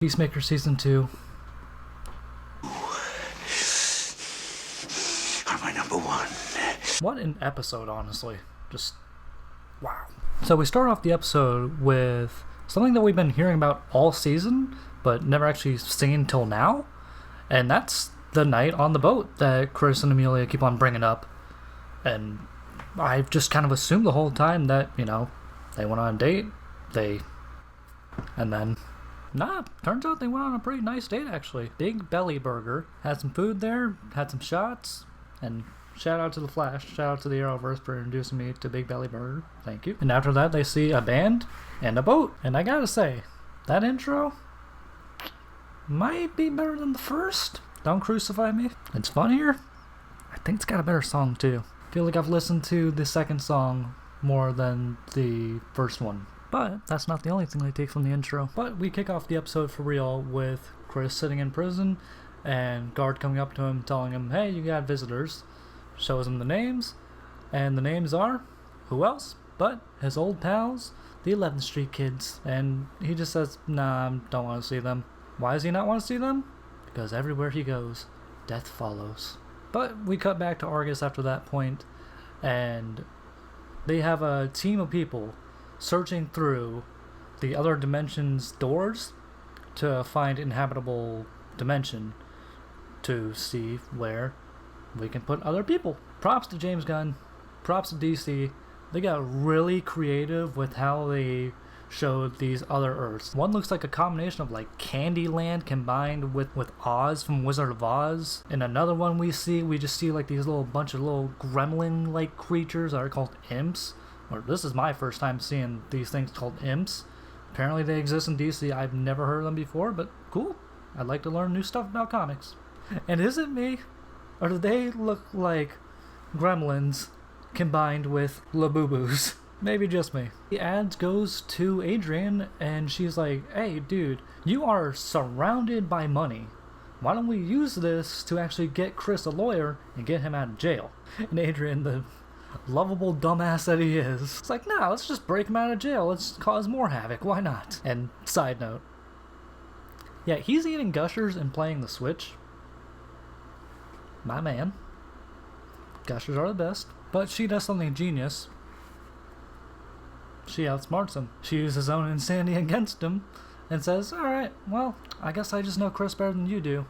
Peacemaker Season 2. Are my number one. What an episode, honestly. Just, wow. So we start off the episode with something that we've been hearing about all season, but never actually seen till now. And that's the night on the boat that Chris and Amelia keep on bringing up. And I've just kind of assumed the whole time that, they went on a date, and then... Nah, turns out they went on a pretty nice date, actually. Big Belly Burger. Had some food there, had some shots, and shout out to the Flash, shout out to the Arrowverse for introducing me to Big Belly Burger. Thank you. And after that, they see a band and a boat. And I gotta say, that intro might be better than the first. Don't crucify me. It's funnier. I think it's got a better song, too. I feel like I've listened to the second song more than the first one. But that's not the only thing they take from the intro. But we kick off the episode for real with Chris sitting in prison and guard coming up to him telling him, hey, you got visitors. Shows him the names, and the names are, who else but his old pals, the 11th Street Kids. And he just says, nah, I don't want to see them. Why does he not want to see them? Because everywhere he goes, death follows. But we cut back to Argus after that point, and they have a team of people searching through the other dimension's doors to find inhabitable dimension to see where we can put other people. Props to James Gunn, props to DC. They got really creative with how they showed these other Earths. One looks like a combination of like Candyland combined with Oz from Wizard of Oz. And another one we just see like these bunch of little gremlin like creatures that are called imps. Or this is my first time seeing these things called imps. Apparently they exist in DC. I've never heard of them before, but cool. I'd like to learn new stuff about comics. And is it me, or do they look like gremlins combined with Labubu's? Maybe just me. The ad goes to Adrian, and she's like, hey, dude, you are surrounded by money. Why don't we use this to actually get Chris a lawyer and get him out of jail? And Adrian, the lovable dumbass that he is, it's like, nah, let's just break him out of jail. Let's cause more havoc. Why not? And side note, yeah, he's eating Gushers and playing the Switch. My man. Gushers are the best. But she does something genius. She outsmarts him. She uses his own insanity against him and says, alright, well, I guess I just know Chris better than you do.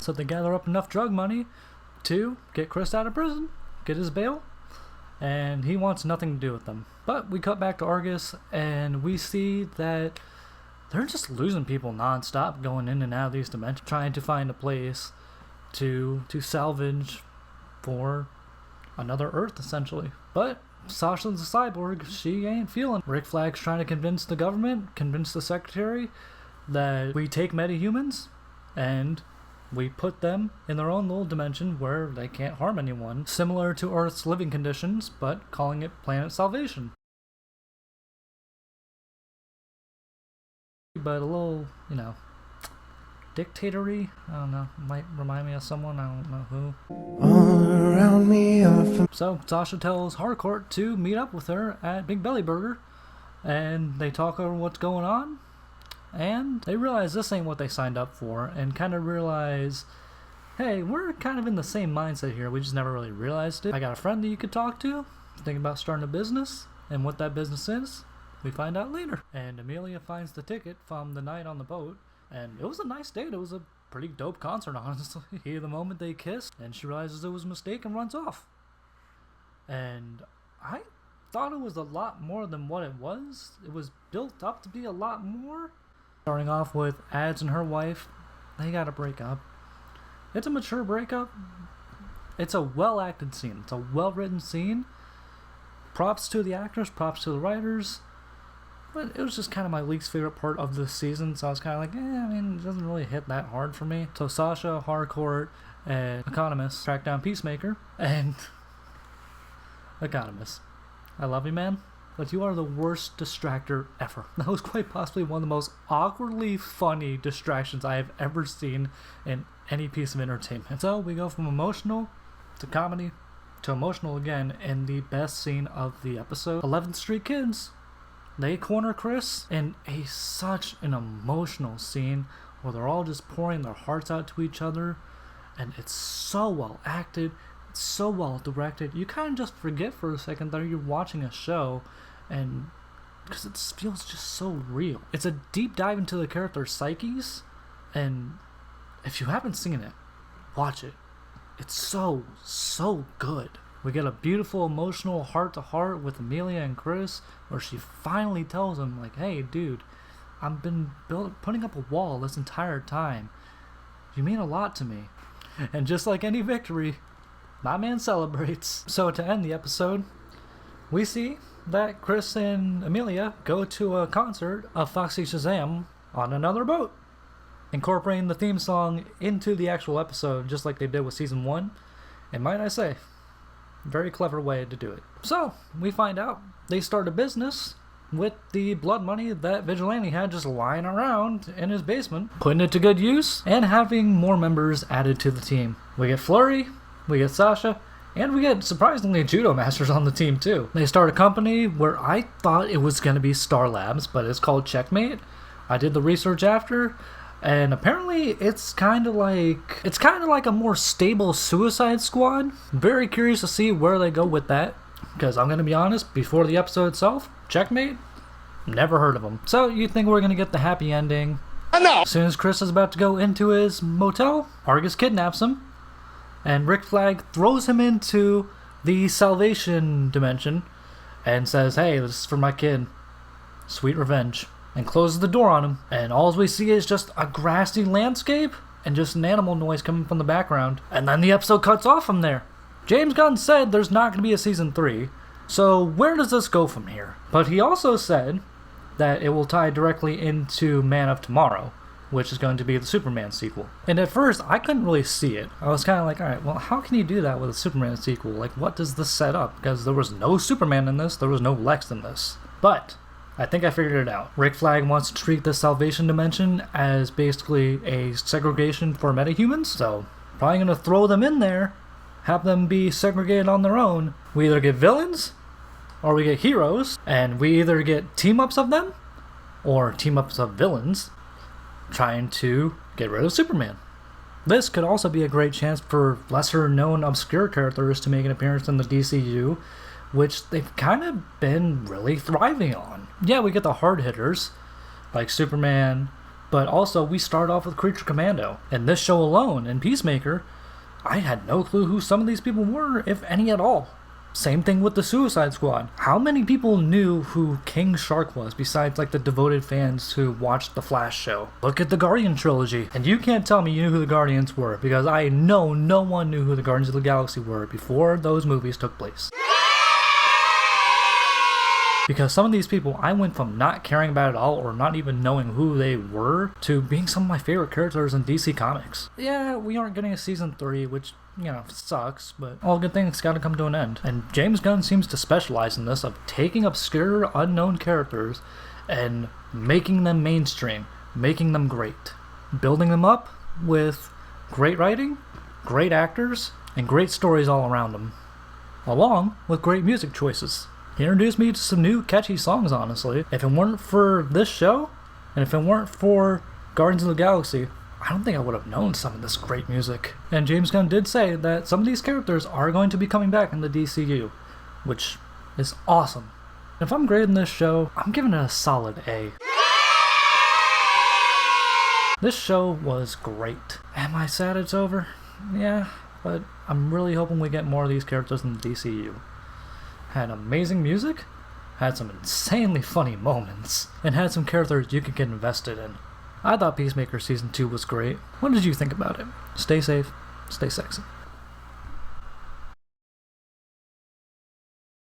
So they gather up enough drug money to get Chris out of prison, get his bail, and he wants nothing to do with them. But we cut back to Argus, and we see that they're just losing people non-stop, going in and out of these dimensions, trying to find a place to salvage for another Earth, essentially. But Sasha's a cyborg, she ain't feeling. Rick Flag's trying to convince the government, convince the secretary, that we take metahumans, and we put them in their own little dimension where they can't harm anyone, similar to Earth's living conditions, but calling it Planet Salvation. But a little, dictatory. I don't know. Might remind me of someone. I don't know who. All around me are So Sasha tells Harcourt to meet up with her at Big Belly Burger, and they talk over what's going on. And they realize this ain't what they signed up for, and kind of realize, hey, we're kind of in the same mindset here. We just never really realized it. I got a friend that you could talk to, thinking about starting a business, and what that business is, we find out later. And Amelia finds the ticket from the night on the boat, and it was a nice date. It was a pretty dope concert, honestly. Here, the moment they kiss, and she realizes it was a mistake and runs off. And I thought it was a lot more than what it was. It was built up to be a lot more. Starting off with Ads and her wife, they gotta break up. It's a mature breakup. It's a well-acted scene. It's a well-written scene. Props to the actors, props to the writers. But it was just kind of my least favorite part of the season, so I was kind of like, it doesn't really hit that hard for me. So Sasha, Harcourt, and Economist track down Peacemaker, and Economist, I love you, man, but you are the worst distractor ever. That was quite possibly one of the most awkwardly funny distractions I have ever seen in any piece of entertainment. So we go from emotional to comedy to emotional again in the best scene of the episode. 11th Street Kids they corner Chris in such an emotional scene where they're all just pouring their hearts out to each other, and it's so well acted, it's so well directed. You kind of just forget for a second that you're watching a show, and because it feels just so real. It's a deep dive into the character's psyches, and if you haven't seen it, watch it. It's so good. We get a beautiful emotional heart-to-heart with Amelia and Chris, where she finally tells him, like, hey dude, I've been putting up a wall this entire time. You mean a lot to me. And just like any victory, my man celebrates. So to end the episode, we see that Chris and Amelia go to a concert of Foxy Shazam on another boat, incorporating the theme song into the actual episode just like they did with season 1. And might I say, very clever way to do it. So we find out they start a business with the blood money that Vigilante had just lying around in his basement, putting it to good use and having more members added to the team. We get Flurry, we get Sasha, and we get, surprisingly, Judo Masters on the team too. They start a company where I thought it was going to be Star Labs, but it's called Checkmate. I did the research after, and apparently it's kind of like a more stable Suicide Squad. Very curious to see where they go with that, because I'm going to be honest, before the episode itself, Checkmate, never heard of them. So you think we're going to get the happy ending. No. As soon as Chris is about to go into his motel, Argus kidnaps him, and Rick Flag throws him into the Salvation dimension and says, hey, this is for my kid. Sweet revenge. And closes the door on him, and all we see is just a grassy landscape and just an animal noise coming from the background. And then the episode cuts off from there. James Gunn said there's not going to be a season 3, so where does this go from here? But he also said that it will tie directly into Man of Tomorrow, which is going to be the Superman sequel. And at first, I couldn't really see it. I was kind of like, alright, well, how can you do that with a Superman sequel? Like, what does this set up? Because there was no Superman in this, there was no Lex in this. But I think I figured it out. Rick Flag wants to treat the Salvation Dimension as basically a segregation for metahumans, so probably going to throw them in there, have them be segregated on their own. We either get villains, or we get heroes, and we either get team-ups of them, or team-ups of villains, trying to get rid of Superman. This could also be a great chance for lesser-known obscure characters to make an appearance in the DCU, which they've kind of been really thriving on. Yeah, we get the hard hitters, like Superman, but also we start off with Creature Commando. In this show alone, in Peacemaker, I had no clue who some of these people were, if any at all. Same thing with the Suicide Squad. How many people knew who King Shark was besides like the devoted fans who watched the Flash show? Look at the Guardian trilogy. And you can't tell me you knew who the Guardians were, because I know no one knew who the Guardians of the Galaxy were before those movies took place. Because some of these people, I went from not caring about it at all or not even knowing who they were to being some of my favorite characters in DC Comics. Yeah, we aren't getting a season 3, which, you know, sucks, but all good things gotta come to an end. And James Gunn seems to specialize in this, of taking obscure, unknown characters and making them mainstream, making them great. Building them up with great writing, great actors, and great stories all around them. Along with great music choices. He introduced me to some new catchy songs, honestly. If it weren't for this show, and if it weren't for Guardians of the Galaxy, I don't think I would have known some of this great music. And James Gunn did say that some of these characters are going to be coming back in the DCU, which is awesome. If I'm grading this show, I'm giving it a solid A. This show was great. Am I sad it's over? Yeah, but I'm really hoping we get more of these characters in the DCU. Had amazing music, had some insanely funny moments, and had some characters you could get invested in. I thought Peacemaker Season 2 was great. What did you think about it? Stay safe, stay sexy.